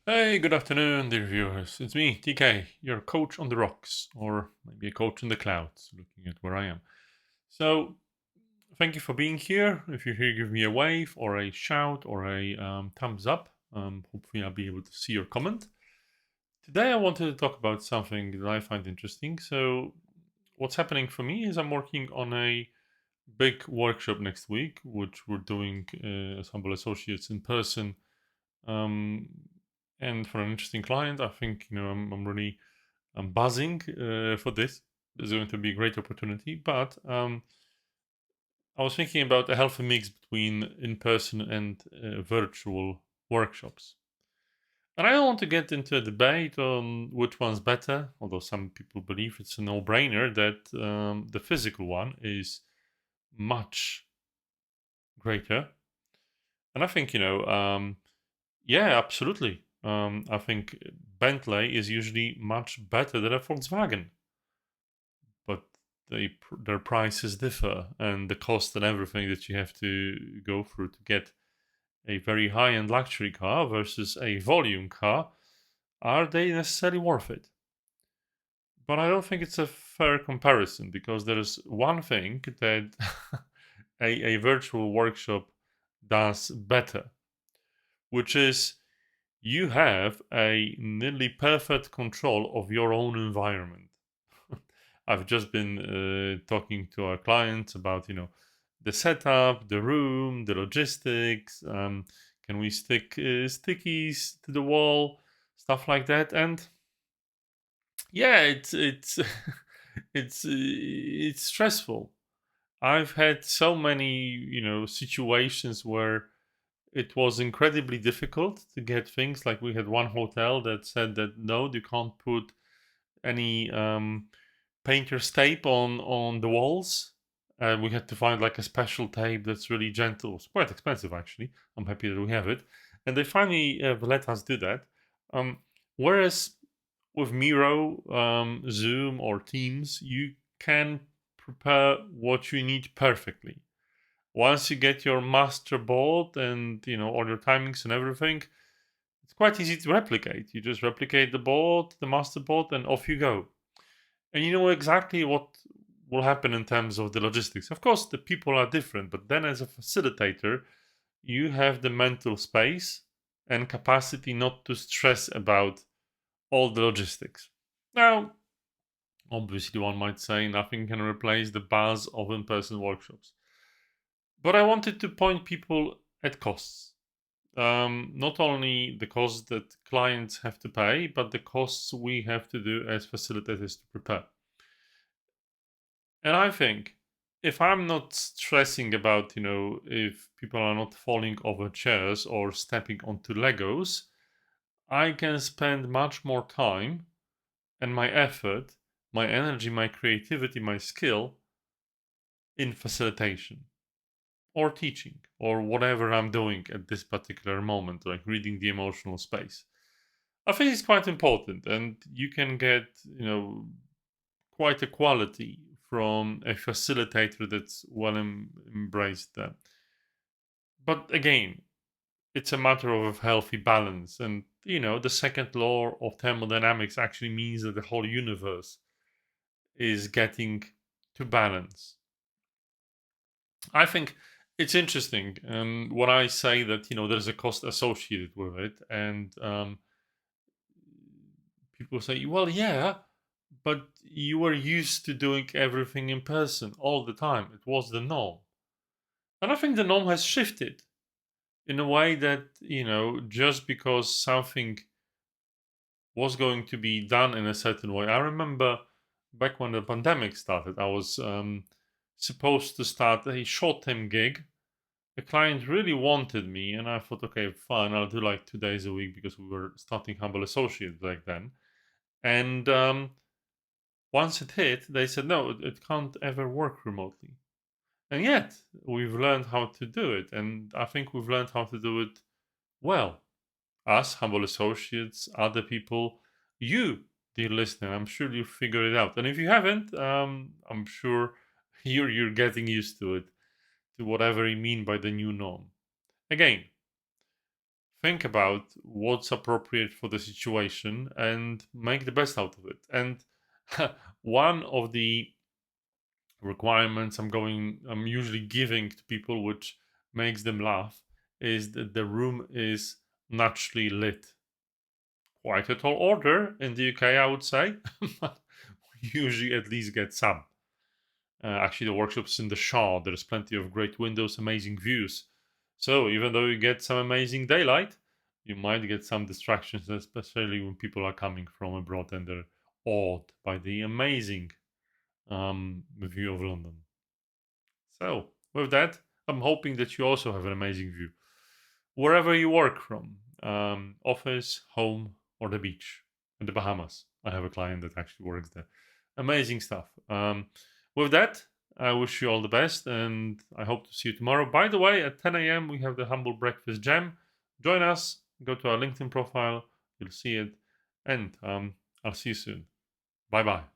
Hey, good afternoon, dear viewers. It's me, TK, your coach on the rocks, or maybe a coach in the clouds, looking at where I am. So, thank you for being here. If you're here, give me a wave, or a shout, or a thumbs up. Hopefully, I'll be able to see your comment. Today, I wanted to talk about something that I find interesting. So, what's happening for me is I'm working on a big workshop next week, which we're doing as Humble Associates in person. Um, and for an interesting client, I think I'm really buzzing for this. It's going to be a great opportunity. But I was thinking about a healthy mix between in-person and virtual workshops. And I don't want to get into a debate on which one's better, although some people believe it's a no-brainer that the physical one is much greater. And I think, yeah, absolutely. I think Bentley is usually much better than a Volkswagen, but their prices differ, and the cost and everything that you have to go through to get a very high-end luxury car versus a volume car, are they necessarily worth it? But I don't think it's a fair comparison because there is one thing that a virtual workshop does better, which is you have a nearly perfect control of your own environment. I've just been talking to our clients about, the setup, the room, the logistics. Can we stick stickies to the wall, stuff like that? And yeah, it's it's stressful. I've had so many, situations where it was incredibly difficult to get things. Like we had one hotel that said that no, you can't put any painter's tape on the walls. We had to find like a special tape that's really gentle. It's quite expensive actually. I'm happy that we have it, and they finally let us do that. Whereas with Miro, Zoom, or Teams, you can prepare what you need perfectly. Once you get your master board and all your timings and everything, it's quite easy to replicate. You just replicate the board, the master board, and off you go. And you know exactly what will happen in terms of the logistics. Of course, the people are different, but then as a facilitator, you have the mental space and capacity not to stress about all the logistics. Now, obviously, one might say nothing can replace the buzz of in person workshops. But I wanted to point people at costs. Not only the costs that clients have to pay, but the costs we have to do as facilitators to prepare. And I think if I'm not stressing about, if people are not falling over chairs or stepping onto Legos, I can spend much more time and my effort, my energy, my creativity, my skill in facilitation or teaching or whatever I'm doing at this particular moment, like reading the emotional space. I think it's quite important, and you can get, quite a quality from a facilitator that's well embraced that. But again, it's a matter of healthy balance. And, the second law of thermodynamics actually means that the whole universe is getting to balance. I think it's interesting when I say that, there's a cost associated with it. And people say, well, yeah, but you were used to doing everything in person all the time. It was the norm. And I think the norm has shifted in a way that, just because something was going to be done in a certain way. I remember back when the pandemic started, I was supposed to start a short term gig. The client really wanted me, and I thought, okay, fine, I'll do like 2 days a week because we were starting Humble Associates back then. And once it hit, they said, no, it can't ever work remotely. And yet, we've learned how to do it. And I think we've learned how to do it well. Us, Humble Associates, other people, you, dear listener, I'm sure you figured it out. And if you haven't, I'm sure you're getting used to it, to whatever you mean by the new norm. Again, think about what's appropriate for the situation and make the best out of it. And one of the requirements I'm usually giving to people, which makes them laugh, is that the room is naturally lit. Quite a tall order in the UK, I would say. But we usually at least get some. Actually, the workshop's in the Shard. There's plenty of great windows, amazing views. So even though you get some amazing daylight, you might get some distractions, especially when people are coming from abroad and they're awed by the amazing view of London. So with that, I'm hoping that you also have an amazing view wherever you work from, office, home, or the beach in the Bahamas. I have a client that actually works there. Amazing stuff. With that, I wish you all the best, and I hope to see you tomorrow. By the way, at 10 a.m. we have the Humble Breakfast Jam. Join us. Go to our LinkedIn profile. You'll see it, and I'll see you soon. Bye bye.